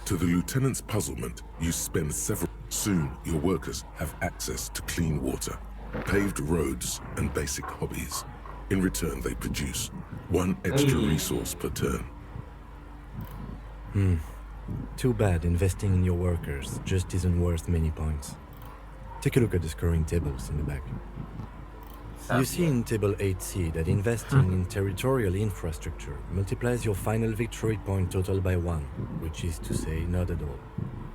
S2: To the lieutenant's puzzlement, you spend several... Soon, your workers have access to clean water, paved roads, and basic hobbies. In return, they produce 1 extra resource per turn.
S3: Too bad investing in your workers just isn't worth many points. Take a look at the scoring tables in the back. You see in Table 8C that investing in territorial infrastructure multiplies your final victory point total by 1, which is to say not at all.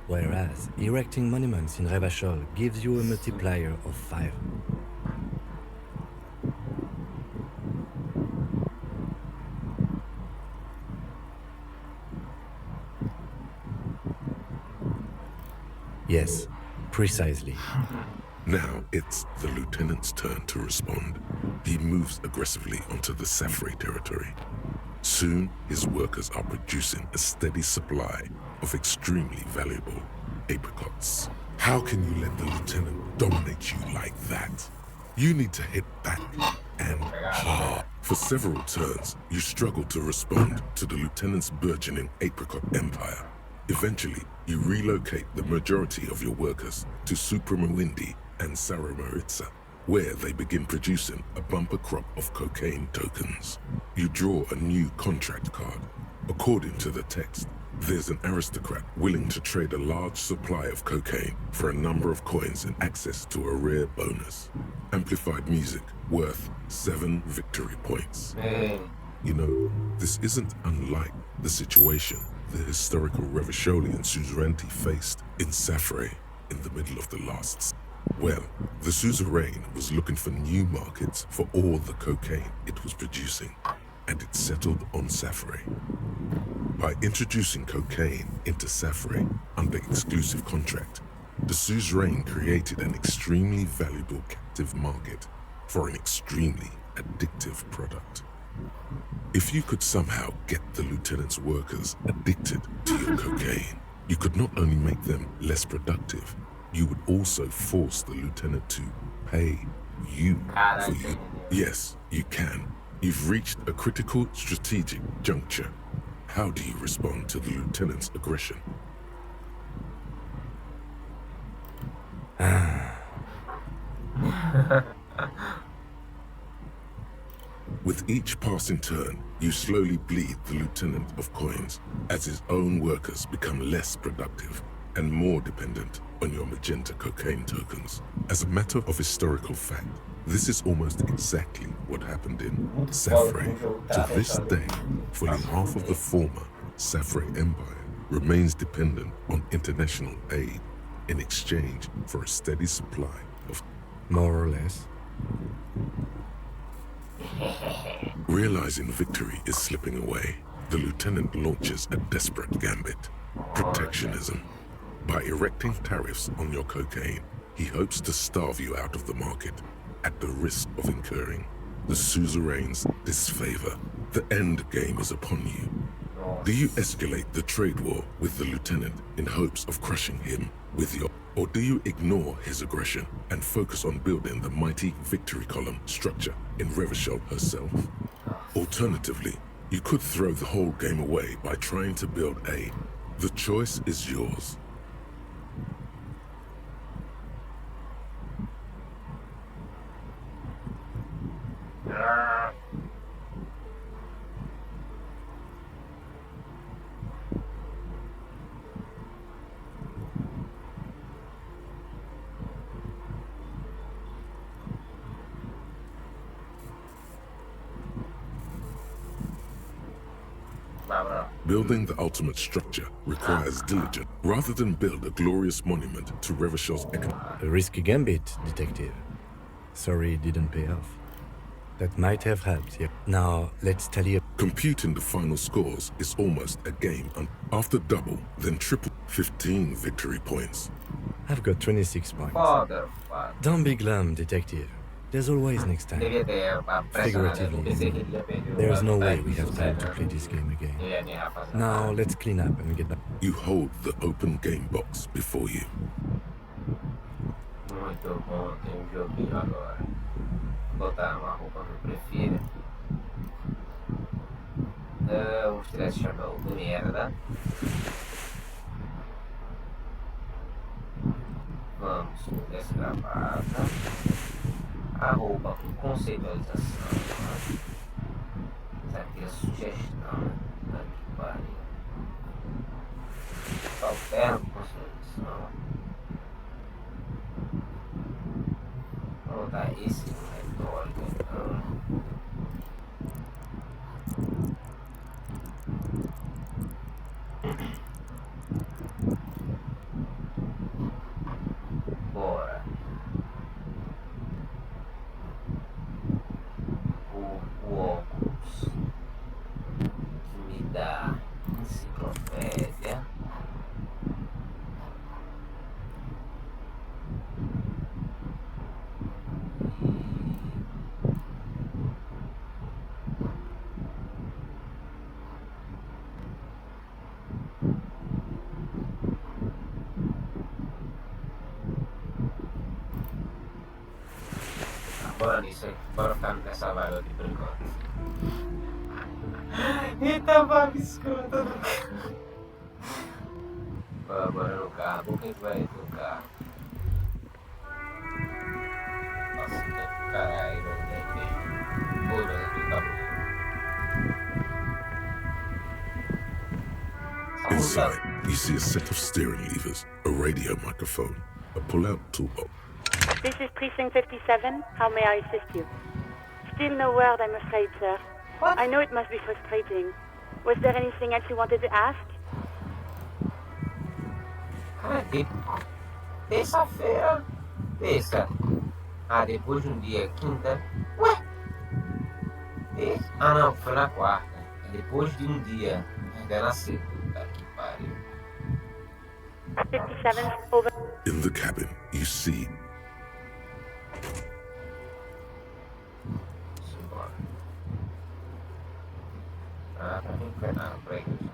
S3: Whereas erecting monuments in Revachol gives you a multiplier of 5. Yes, precisely.
S2: Now it's the lieutenant's turn to respond. He moves aggressively onto the Safre territory. Soon, his workers are producing a steady supply of extremely valuable apricots. How can you let the lieutenant dominate you like that? You need to hit back and hard. For several turns, you struggle to respond to the lieutenant's burgeoning apricot empire. Eventually, you relocate the majority of your workers to Supremawindi and Saramaritsa, where they begin producing a bumper crop of cocaine tokens. You draw a new contract card. According to the text, there's an aristocrat willing to trade a large supply of cocaine for a number of coins and access to a rare bonus. Amplified music worth 7 victory points. You know, this isn't unlike the situation the historical Revacholian suzerainty faced in Safre in the middle of the last. Well, the suzerain was looking for new markets for all the cocaine it was producing, and it settled on Safre. By introducing cocaine into Safre under exclusive contract, the suzerain created an extremely valuable captive market for an extremely addictive product. If you could somehow get the lieutenant's workers addicted to your cocaine, you could not only make them less productive, you would also force the lieutenant to pay you for you. Yes, you can. You've reached a critical strategic juncture. How do you respond to the lieutenant's aggression? With each passing turn, you slowly bleed the lieutenant of coins as his own workers become less productive and more dependent on your magenta cocaine tokens. As a matter of historical fact, this is almost exactly what happened in Safre. To this day, fully half of the former Safre Empire remains dependent on international aid in exchange for a steady supply of...
S3: More or less.
S2: Realizing victory is slipping away, the lieutenant launches a desperate gambit: protectionism. By erecting tariffs on your cocaine, he hopes to starve you out of the market at the risk of incurring the suzerain's disfavor. The end game is upon you. Do you escalate the trade war with the lieutenant in hopes of crushing him with your... Or do you ignore his aggression and focus on building the mighty victory column structure in Revachol herself? Alternatively, you could throw the whole game away by trying to build a... The choice is yours. Building the ultimate structure requires diligence, rather than build a glorious monument to Revachol's
S3: A risky gambit, detective. Sorry it didn't pay off. That might have helped, yeah. Now, let's tally up.
S2: Computing the final scores is almost a game, and after double, then triple, 15 victory points.
S3: I've got 26 points.
S1: Father.
S3: Don't be glum, detective. There's always next time. Figuratively, there's no way we have time to play this game again. Now, let's clean up and get back.
S2: You hold the open game box before you.
S1: Muito bom, tem um joguinho agora. Vou botar uma roupa que eu prefiro. Vamos tirar esse chapéu de merda. Vamos com essa gravata. A roupa com conceitualização. Isso aqui é sugestão, né? Que pariu. Só o terno com conceitualização. Vou botar esse no retórico então. Bora. O óculos que me dá enciclopédia. isso aqui para ficar nessa vibe aqui por enquanto. Eita, vibe escrota do carro. Bora no carro, quem vai no carro? Nossa, que caralho, não tem beijo. Pura, tá
S2: Inside, you see a set of steering levers, a radio microphone, a pull-out toolbox.
S11: This is Precinct 57. How may I assist you? Still no word, I'm afraid, sir.
S1: What?
S11: I know it must be frustrating. Was there anything else you wanted to ask?
S1: Cara, terça-feira. Terça. Ah, depois de um dia, quinta. Ué? Terça? Ah, não, foi na quarta. Depois de um dia, ainda na segunda. Que pariu.
S11: 57, over.
S2: In the cabin, you see
S1: Simbora. Ah, pra mim foi nada, pra isso.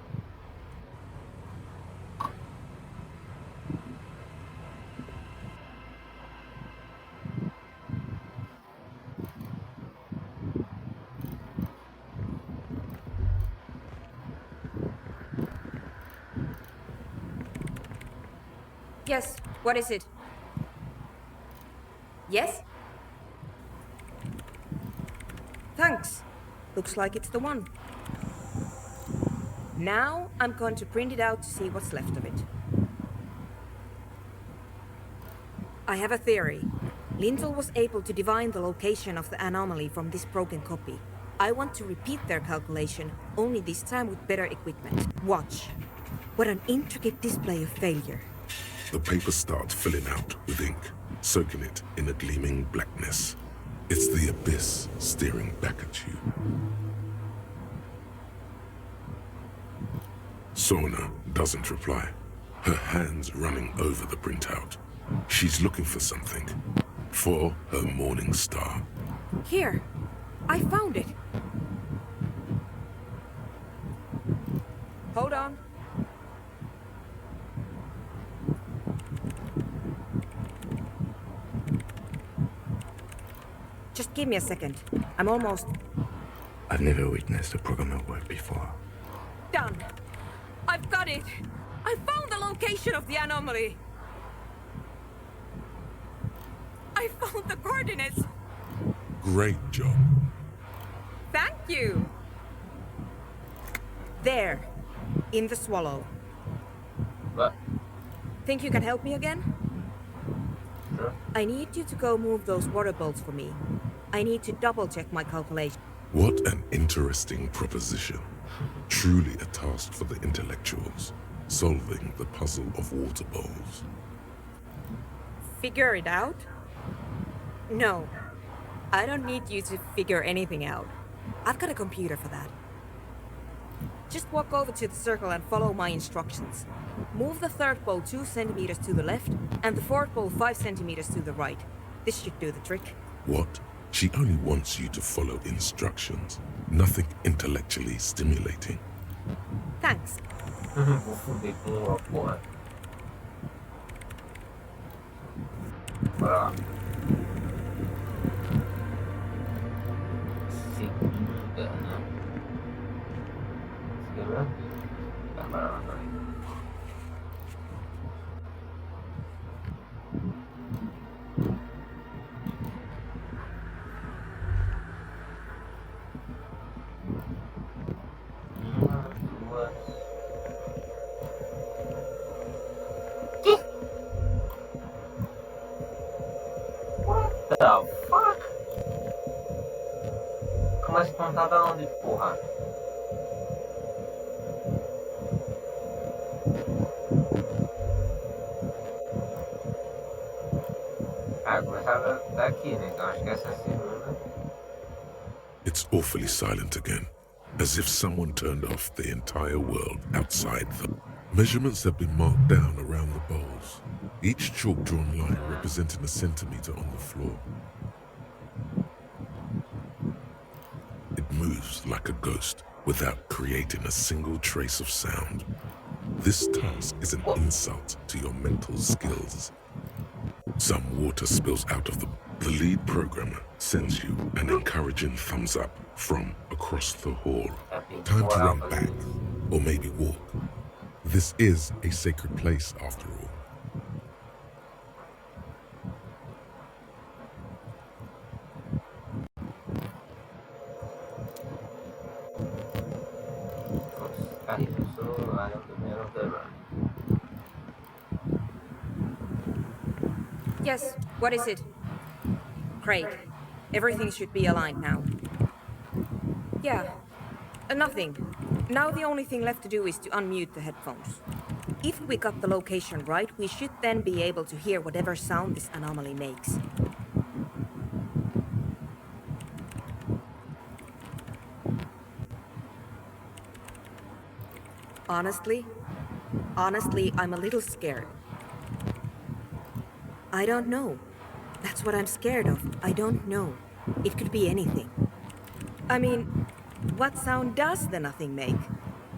S12: Yes, what is it? Yes? Thanks. Looks like it's the one. Now I'm going to print it out to see what's left of it. I have a theory. Lintel was able to divine the location of the anomaly from this broken copy. I want to repeat their calculation, only this time with better equipment. Watch. What an intricate display of failure.
S2: the paper starts filling out with ink, soaking it in a gleaming blackness. It's the abyss staring back at you. Sona doesn't reply, her hands running over the printout. She's looking for something, for her morning star.
S12: Here, I found it. Hold on. Just give me a second. I'm almost...
S3: I've never witnessed a programmer work before.
S12: done. I've got it. I found the location of the anomaly. I found the coordinates.
S2: Great job.
S12: Thank you. There, in the swallow.
S1: What?
S12: Think you can help me again?
S1: Sure.
S12: I need you to go move those water bolts for me. I need to double-check my calculation.
S2: What an interesting proposition. Truly a task for the intellectuals, solving the puzzle of water bowls.
S12: Figure it out? No. I don't need you to figure anything out. I've got a computer for that. Just walk over to the circle and follow my instructions. Move the third bowl 2 centimeters to the left, and the fourth bowl 5 centimeters to the right. This should do the trick.
S2: What? She only wants you to follow instructions. Nothing intellectually stimulating.
S12: Thanks.
S1: Vou fuder com uma porra. Bora lá. Segunda, né? Segunda? Tá, bora lá, bora aí. What the fuck? Começa a contar da onde, porra? Ah, começava daqui, né? Então acho que essa é a segunda.
S2: It's awfully silent again, as if someone turned off the entire world outside them. Measurements have been marked down around the bowls, each chalk-drawn line representing a centimeter on the floor. It moves like a ghost without creating a single trace of sound. This task is an insult to your mental skills. Some water spills out of the... The lead programmer sends you an encouraging thumbs up from across the hall. Time to run back, or maybe walk. This is a sacred place, after all.
S1: So I am the man of the run.
S12: Yes, what is it? Great. Everything should be aligned now. Yeah, nothing. Now the only thing left to do is to unmute the headphones. If we got the location right, we should then be able to hear whatever sound this anomaly makes. Honestly, I'm a little scared. I don't know. That's what I'm scared of. I don't know. It could be anything. I mean, what sound does the nothing make?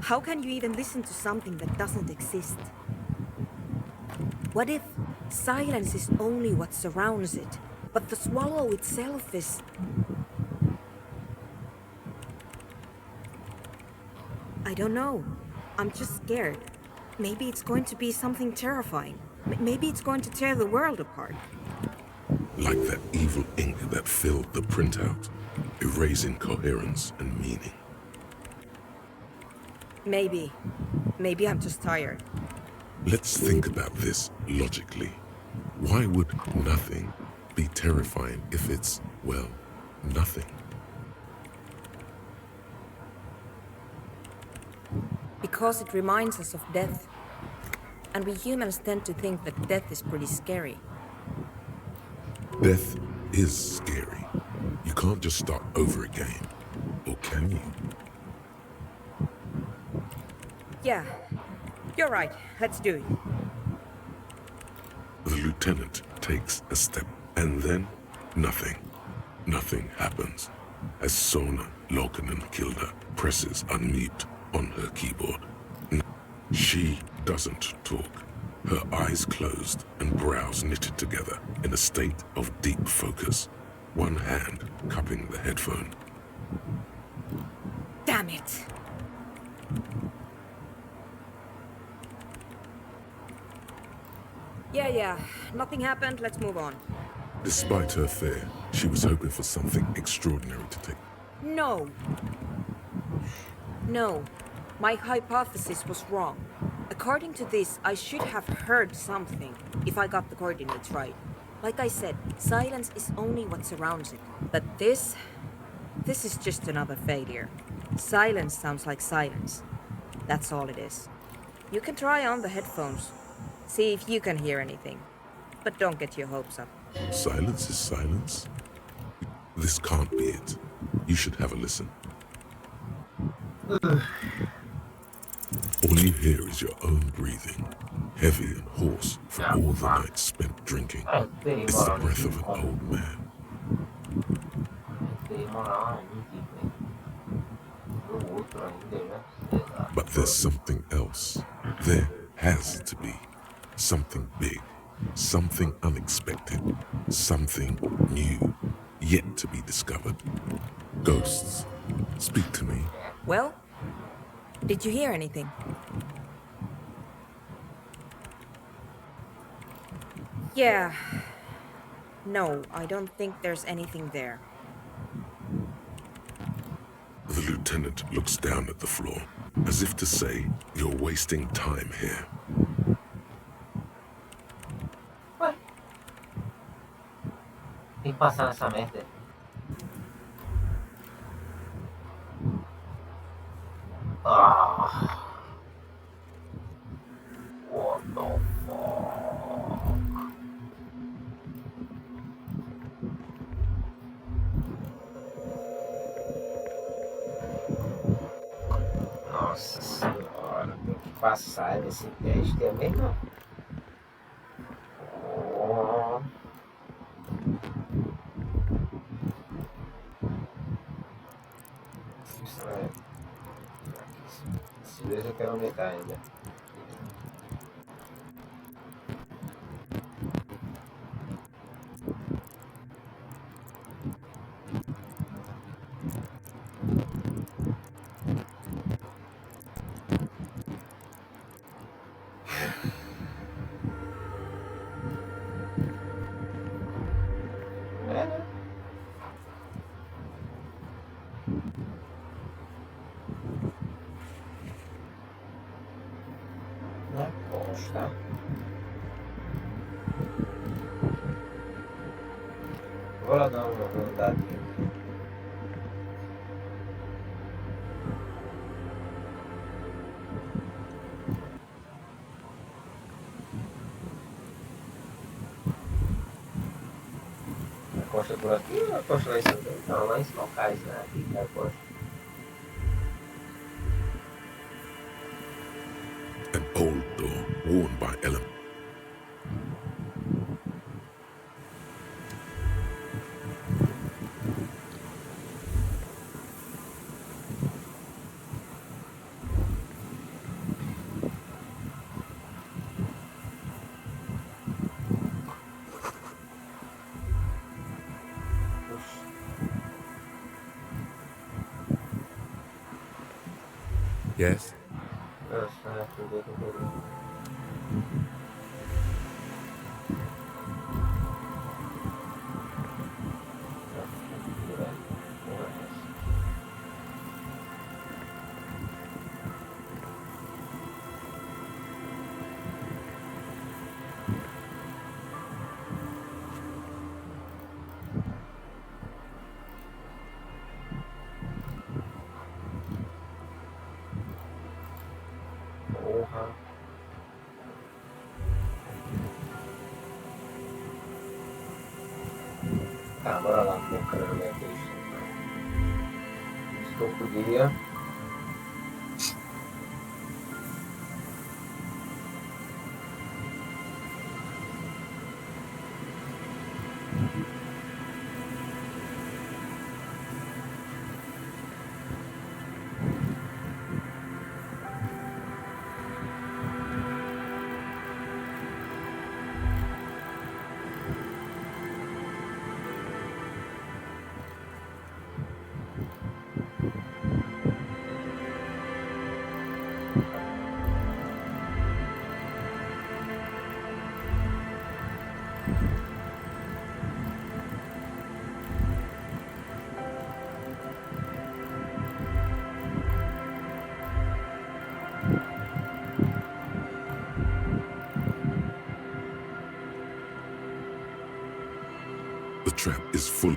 S12: How can you even listen to something that doesn't exist? What if silence is only what surrounds it, but the swallow itself is... I don't know. I'm just scared. Maybe it's going to be something terrifying. Maybe it's going to tear the world apart.
S2: Like that evil ink that filled the printout, erasing coherence and meaning.
S12: Maybe. Maybe I'm just tired.
S2: Let's think about this logically. Why would nothing be terrifying if it's, well, nothing?
S12: Because it reminds us of death. And we humans tend to think that death is pretty scary.
S2: Death is scary. You can't just start over again. Or can you?
S12: Yeah, you're right. Let's do it.
S2: The lieutenant takes a step, and then nothing. Nothing happens. As Sona Lokinen-Kilda presses unmute on her keyboard. She doesn't talk. Her eyes closed and brows knitted together in a state of deep focus. One hand cupping the headphone.
S12: Damn it! Yeah, nothing happened, let's move on.
S2: Despite her fear, she was hoping for something extraordinary to take.
S12: No. No. My hypothesis was wrong. According to this, I should have heard something if I got the coordinates right. Like I said, silence is only what surrounds it. But this is just another failure. Silence sounds like silence. That's all it is. You can try on the headphones. See if you can hear anything. But don't get your hopes up.
S2: Silence is silence? This can't be it. You should have a listen. All you hear is your own breathing, heavy and hoarse from all the nights spent drinking. It's the breath of an old man. But there's something else. There has to be. Something big. Something unexpected. Something new. Yet to be discovered. Ghosts. Speak to me.
S12: Well, did you hear anything? Yeah. No, I don't think there's anything there.
S2: The lieutenant looks down at the floor, as if to say, you're wasting time here.
S1: Ué? Tem que passar nessa merda. Ah. What the fuck? Nossa senhora, tem que passar nesse teste também não. Oh. Isso é. Esse dois eu quero aumentar ainda. Está. Vou lá dar uma andadinha aqui. A costa por aqui ou a costa lá em cima? Não, lá em cima cais, né? Aqui é a costa.
S2: An old door worn by elements.
S3: Yes?
S1: Nossa, tudo bem. Porra. Tá, bora lá, pô, cara, minha vez. Isso que eu podia.
S2: The trap is full.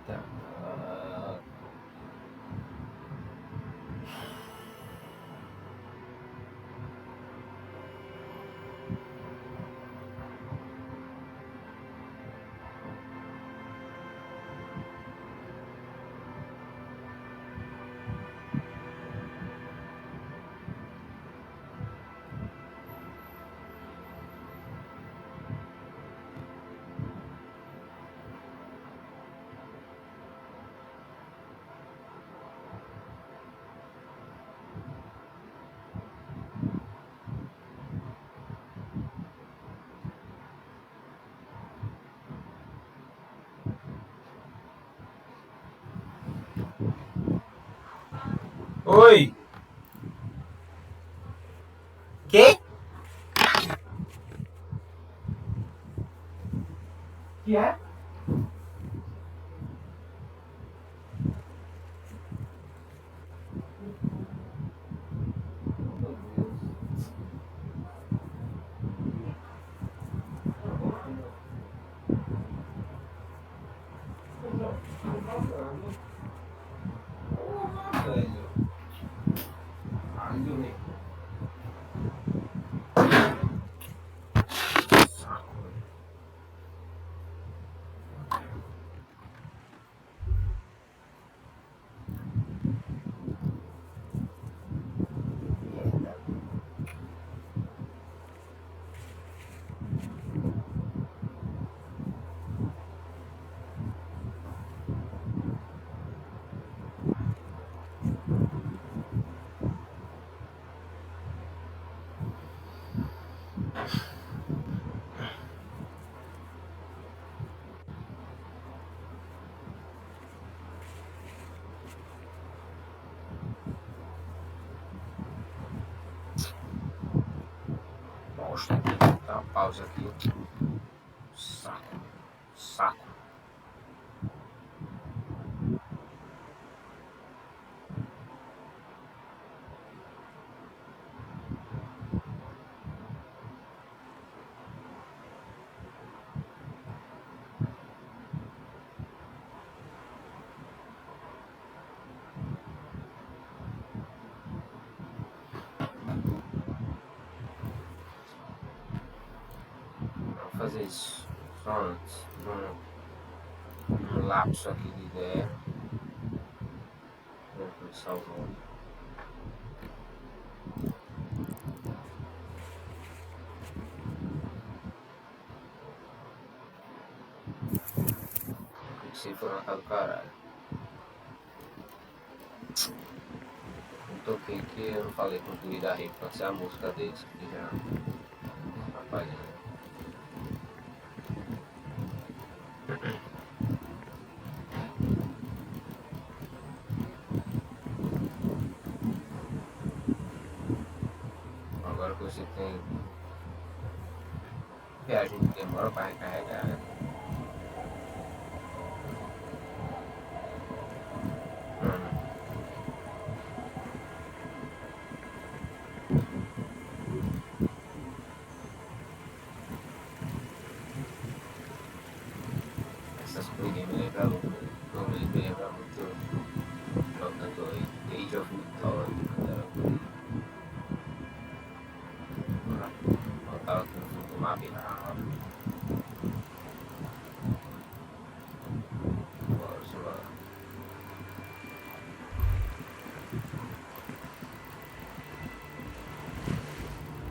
S2: Tá.
S1: Oi! Que? Que é? Nossa, dá uma pausa aqui. Saco. Saco. Vou fazer isso só antes. Um lapso aqui de ideia. Vou salvar. Se for na casa do caralho. Não toquei que eu não falei com o Turi da Rede pra ser a música deles, que já. Rapaz. Agora que você tem viagem que demora para recarregar, né? Essas coisas me lembram muito, me lembra muito jogando aí, Age of Victory, quando era guri. Voltava com o fundo do mapa e bora.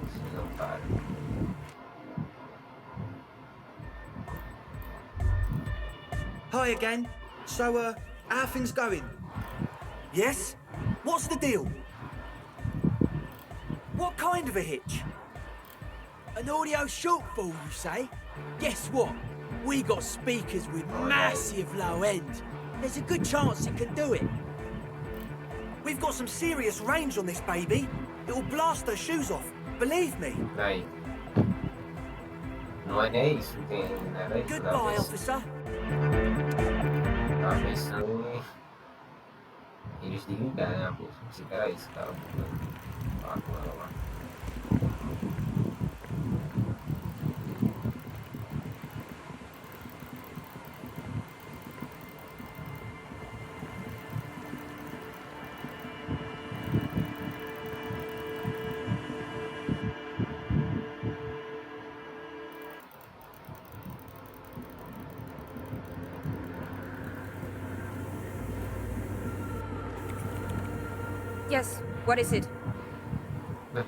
S1: Vocês não param.
S13: Hi again. So, how are things going? Yes? What's the deal? What kind of a hitch? An audio shortfall, you say? Guess what? We got speakers with massive low end. There's a good chance it can do it. We've got some serious range on this baby. It'll blast their shoes off, believe me.
S1: Aí. Não é nem isso, tem, né?
S13: Goodbye, officer.
S1: Tava pensando em eles desligar, né, a bolsa. Pensei que era isso, cara. Falar com ela lá.
S12: Yes, what is it?
S1: Hã?